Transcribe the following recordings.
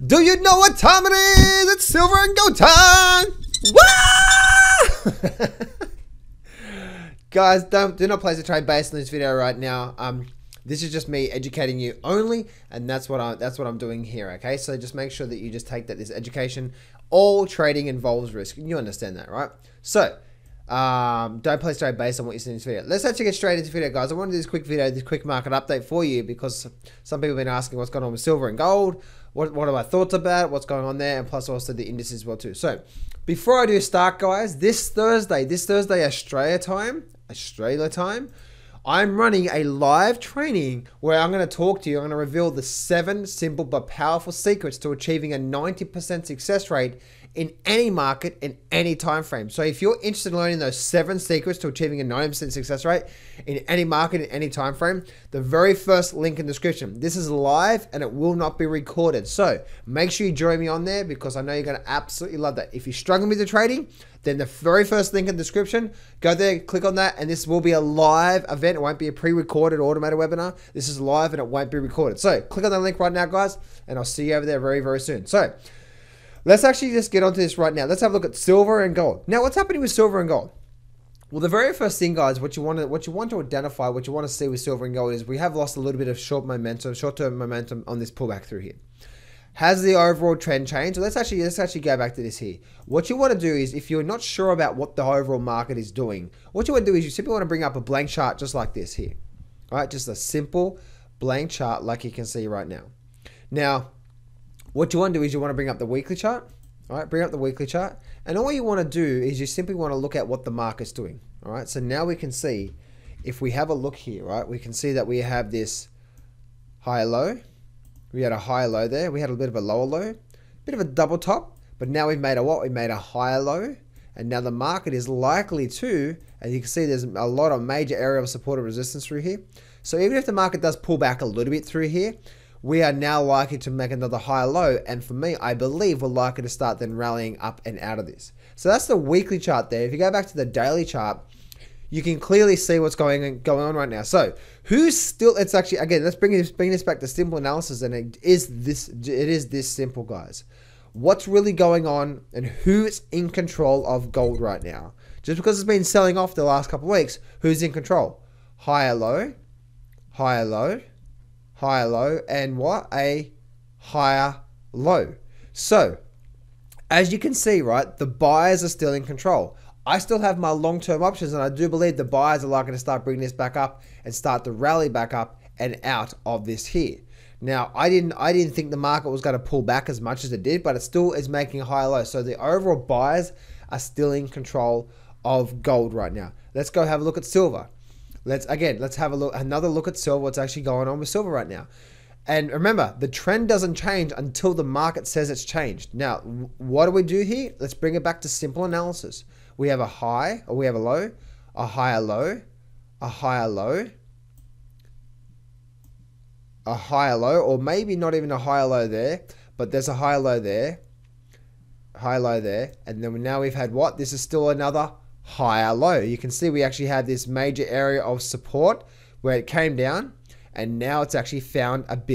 Do you know what time it is? It's silver and gold time. Woo! Guys, do not place a trade based on this video right now. This is just me educating you only, and that's what I'm doing here. Okay, so just make sure that you just take that this education. All trading involves risk. You understand that, right? So don't place trade based on what you see in this video. Let's actually get straight into the video, guys. I want to do this quick video, this quick market update for you, because some people have been asking what's going on with silver and gold. What are my thoughts about it, what's going on there, and plus also the indices as well too. So before I do start, guys, this Thursday Australia time, I'm running a live training where I'm going to talk to you. I'm going to reveal the 7 simple but powerful secrets to achieving a 90% success rate in any market in any time frame. So if you're interested in learning those 7 secrets to achieving a 90% success rate in any market in any time frame, the very first link in the description. This is live and it will not be recorded. So make sure you join me on there, because I know you're going to absolutely love that. If you're struggling with the trading, then the very first link in the description, go there, click on that, and this will be a live event. It won't be a pre-recorded automated webinar. This is live and it won't be recorded. So click on that link right now, guys, and I'll see you over there very, very soon. So let's actually just get onto this right now. Let's have a look at silver and gold. Now, what's happening with silver and gold? Well, the very first thing, guys, what you want to identify, what you want to see with silver and gold is we have lost a little bit of short-term momentum on this pullback through here. Has the overall trend changed? So let's actually go back to this here. What you want to do is, if you're not sure about what the overall market is doing, what you want to do is you simply want to bring up a blank chart just like this here. All right, just a simple blank chart like you can see right now. Now, what you want to do is you want to bring up the weekly chart. All right, bring up the weekly chart. And all you want to do is you simply want to look at what the market's doing. All right, so now we can see, if we have a look here, right, we can see that we have this high low. We had a high low there. We had a bit of a lower low, bit of a double top, but now we've made a what? We made a higher low, and now the market is likely to, and you can see there's a lot of major area of support and resistance through here. So even if the market does pull back a little bit through here, we are now likely to make another higher low, and for me, I believe we're likely to start then rallying up and out of this. So that's the weekly chart there. If you go back to the daily chart, you can clearly see what's going on right now. So who's still, it's actually, again, let's bring this back to simple analysis, and it is this simple, guys. What's really going on and who's in control of gold right now? Just because it's been selling off the last couple of weeks, who's in control? Higher low, higher low, higher low, and what? A higher low. So as you can see, right, the buyers are still in control. I still have my long-term options, and I do believe the buyers are likely to start bringing this back up and start to rally back up and out of this here. Now, I didn't think the market was going to pull back as much as it did, but it still is making a higher low. So the overall buyers are still in control of gold right now. Let's go have a look at silver. Let's have another look at silver, what's actually going on with silver right now. And remember, the trend doesn't change until the market says it's changed. Now, what do we do here? Let's bring it back to simple analysis. We have a high, or we have a low, a higher low, a higher low, a higher low, or maybe not even a higher low there, but there's a higher low there, high low there, and then now we've had what? This is still another higher low. You can see we actually have this major area of support where it came down, and now it's actually found it's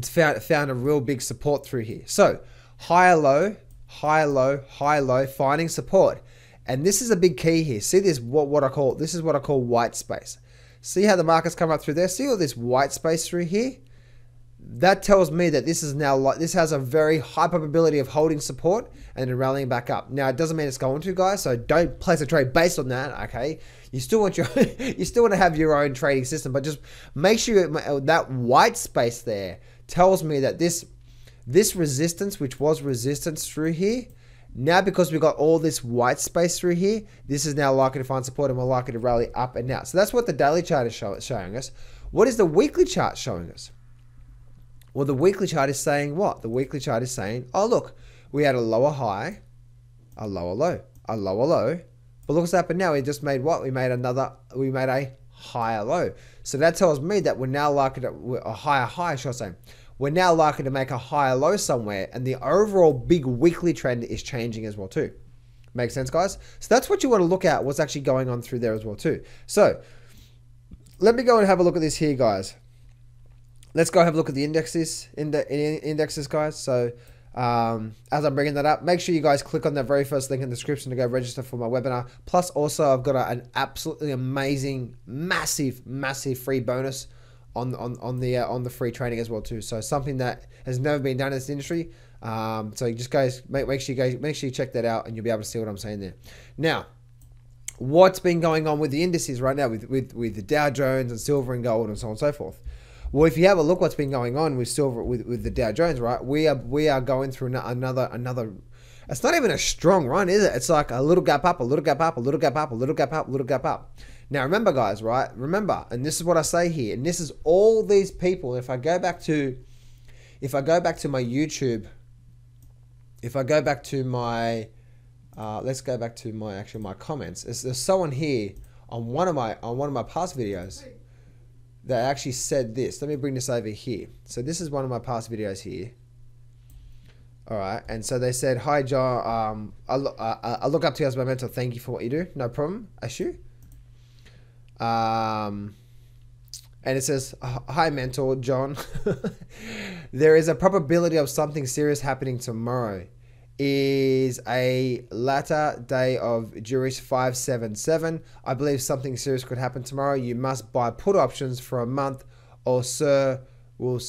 found a real big support through here. So higher low, high low, high low, finding support. And this is a big key here. See this, this is what I call white space. See how the market's come up through there? See all this white space through here? That tells me that this has a very high probability of holding support and then rallying back up. Now, it doesn't mean it's going to, guys, so don't place a trade based on that, okay? You still want to have your own trading system, but just make sure that white space there tells me that this resistance, which was resistance through here, now because we've got all this white space through here, this is now likely to find support and we're likely to rally up and out. So that's what the daily chart is showing us. What is the weekly chart showing us? Well, the weekly chart is saying what? The weekly chart is saying, oh, look, we had a lower high, a lower low, a lower low. But look what's happened now. We just made what? We made a higher low. So that tells me that we're now likely to, a higher high, should I say. We're now likely to make a higher low somewhere, and the overall big weekly trend is changing as well too. Makes sense, guys? So that's what you want to look at, what's actually going on through there as well too. So let me go and have a look at this here, guys. let's go have a look at the indexes, guys. So as I'm bringing that up, make sure you guys click on that very first link in the description to go register for my webinar. Plus, also, I've got an absolutely amazing, massive free bonus on the free training as well too. So something that has never been done in this industry. So you just guys make sure you check that out, and you'll be able to see what I'm saying there. Now, what's been going on with the indices right now with the Dow Jones and silver and gold and so on and so forth? Well, if you have a look what's been going on with silver, with the Dow Jones, right? We are going through another. It's not even a strong run, is it? It's like a little gap up, a little gap up, a little gap up, a little gap up, a little gap up. Now, remember, guys, right? Remember, and this is what I say here, and this is all these people. If I go back to my YouTube, if I go back to my, let's go back to my comments. There's someone here on one of my past videos that actually said this. Let me bring this over here. So this is one of my past videos here. All right, and so they said, "Hi, John. I look up to you as my mentor. Thank you for what you do. No problem, Ashu." And it says, "Hi, mentor John. There is a probability of something serious happening tomorrow. Is a latter day of Juris 577. I believe something serious could happen tomorrow. You must buy put options for a month, or sir with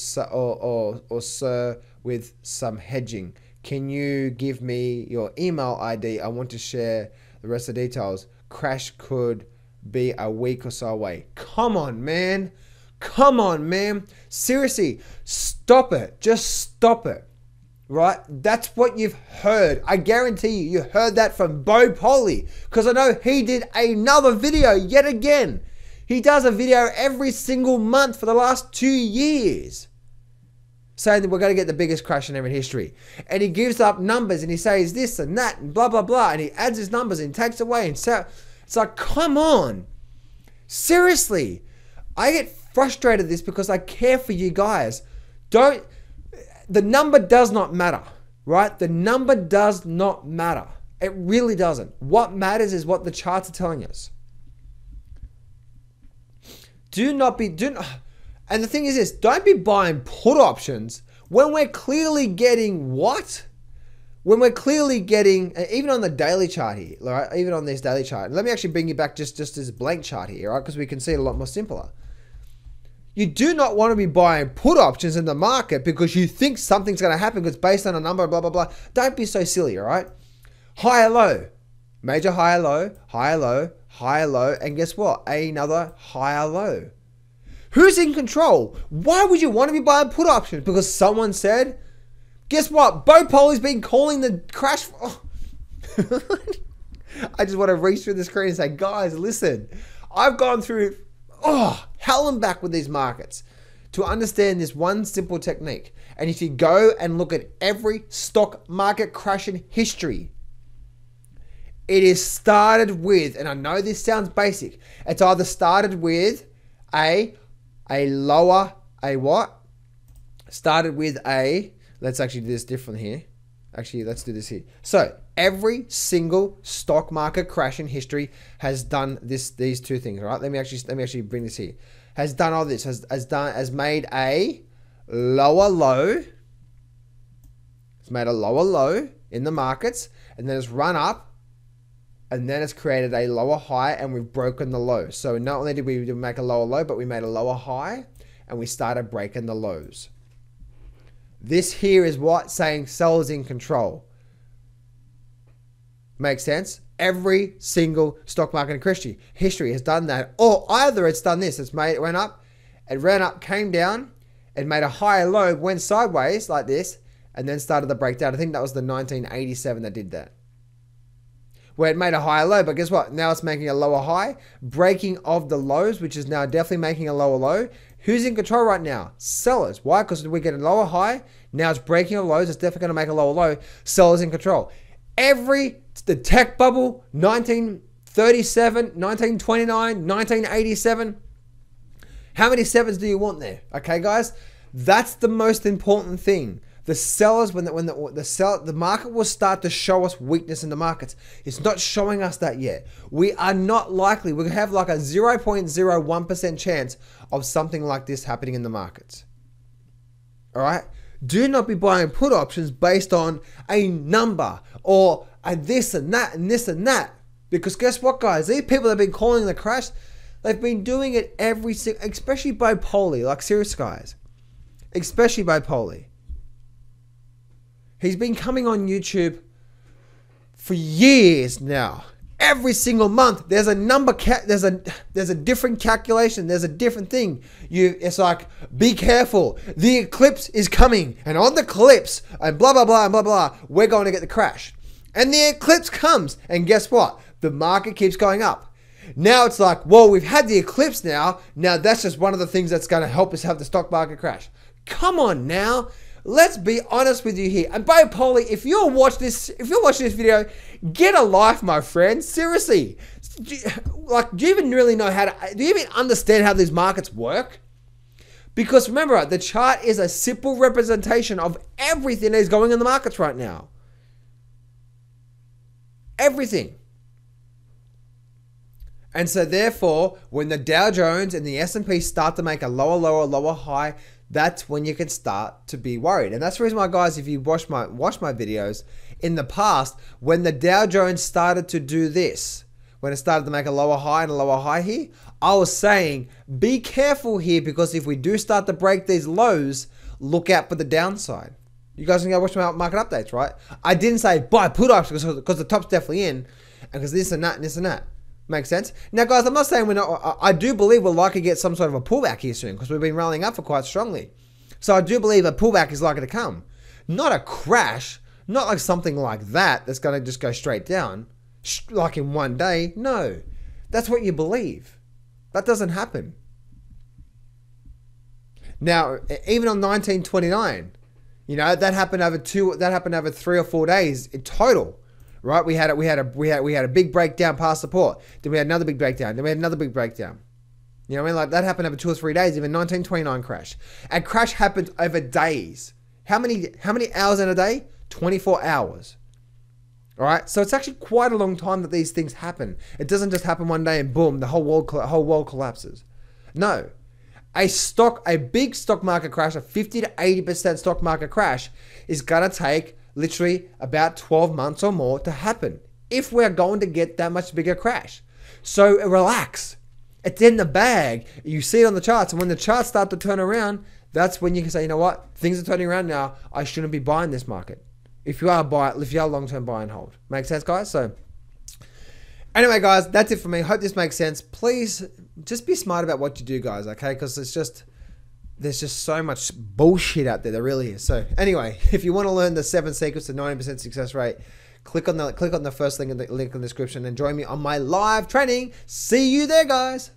some hedging. Can you give me your email ID? I want to share the rest of the details. Crash could be a week or so away." Come on, man. Come on, man. Seriously, stop it. Just stop it. Right? That's what you've heard. I guarantee you heard that from Bo Polly, because I know he did another video yet again. He does a video every single month for the last 2 years saying that we're going to get the biggest crash in ever history. And he gives up numbers and he says this and that and blah, blah, blah. And he adds his numbers and takes away. And so it's like, come on. Seriously. I get frustrated at this because I care for you guys. The number does not matter, right? The number does not matter. It really doesn't. What matters is what the charts are telling us. And the thing is this, don't be buying put options when we're clearly getting what? When we're clearly getting, even on the daily chart here, right? Even on this daily chart. Let me actually bring you back just this blank chart here, right? Because we can see it a lot more simpler. You do not want to be buying put options in the market because you think something's going to happen because it's based on a number, blah, blah, blah. Don't be so silly, all right? Higher low, major higher low, higher low, higher low, and guess what? Another higher low. Who's in control? Why would you want to be buying put options? Because someone said, guess what? Bo Polly's been calling the crash. Oh. I just want to reach through the screen and say, guys, listen, I've gone through hell and back with these markets to understand this one simple technique. And if you go and look at every stock market crash in history, it is started with, and I know this sounds basic, it's either started with let's actually do this different here. Actually, let's do this here. So every single stock market crash in history has done these two things, right? Let me actually bring this here. Has done all this, has made a lower low. It's made a lower low in the markets, and then it's run up, and then it's created a lower high, and we've broken the low. So not only did we make a lower low, but we made a lower high, and we started breaking the lows. This here is what saying sellers in control. Makes sense? Every single stock market in history has done that. Or either it's done this. It went up, it ran up, came down, it made a higher low, went sideways like this, and then started the breakdown. I think that was the 1987 that did that. Where it made a higher low, but guess what? Now it's making a lower high, breaking of the lows, which is now definitely making a lower low. Who's in control right now? Sellers. Why? Because we're getting lower high. Now it's breaking of lows. It's definitely going to make a lower low. Sellers in control. The tech bubble, 1937, 1929, 1987. How many sevens do you want there? Okay, guys? That's the most important thing. The sellers, the market will start to show us weakness in the markets. It's not showing us that yet. We are not likely. We have like a 0.01% chance of something like this happening in the markets. All right. Do not be buying put options based on a number or a this and that and this and that. Because guess what, guys? These people that have been calling the crash, they've been doing it every single, especially bipolarly, like serious guys. Especially bipolarly. He's been coming on YouTube for years now. Every single month, there's a number, there's a different calculation, there's a different thing. It's like, be careful, the eclipse is coming, and on the eclipse, and blah, blah, blah, and blah, blah, we're going to get the crash. And the eclipse comes, and guess what? The market keeps going up. Now it's like, well, we've had the eclipse now that's just one of the things that's going to help us have the stock market crash. Come on now. Let's be honest with you here. And bipolar, if you're watching this video, get a life, my friend. Seriously. Do you even really know do you even understand how these markets work? Because remember, the chart is a simple representation of everything that is going in the markets right now. Everything. And so therefore, when the Dow Jones and the S&P start to make a lower high, that's when you can start to be worried. And that's the reason why, guys, if you watch my videos in the past, when the Dow Jones started to do this, when it started to make a lower high and a lower high here, I was saying, be careful here, because if we do start to break these lows, look out for the downside. You guys can go watch my market updates, right? I didn't say buy put options because the top's definitely in, and because this and that and this and that. Makes sense? Now, guys, I'm not saying we're not. I do believe we're likely to get some sort of a pullback here soon, because we've been rallying up for quite strongly. So I do believe a pullback is likely to come. Not a crash, not like something like that's going to just go straight down, like in one day. No, that's what you believe. That doesn't happen. Now, even on 1929, that happened over 3 or 4 days in total. Right, we had a big breakdown past support. Then we had another big breakdown. Then we had another big breakdown. You know what I mean? Like that happened over 2 or 3 days. Even 1929 crash. And crash happens over days. How many hours in a day? 24 hours. All right. So it's actually quite a long time that these things happen. It doesn't just happen one day and boom, the whole world collapses. No, a big stock market crash, a 50 to 80% stock market crash, is gonna take literally about 12 months or more to happen if we're going to get that much bigger crash. So relax. It's in the bag. You see it on the charts. And when the charts start to turn around, that's when you can say, you know what? Things are turning around now. I shouldn't be buying this market. If you are long-term buy and hold. Make sense, guys? So anyway, guys, that's it for me. Hope this makes sense. Please just be smart about what you do, guys, okay? Because there's just so much bullshit out there. There really is. So anyway, if you want to learn the 7 secrets to 90% success rate, click on the first link in the description and join me on my live training. See you there, guys.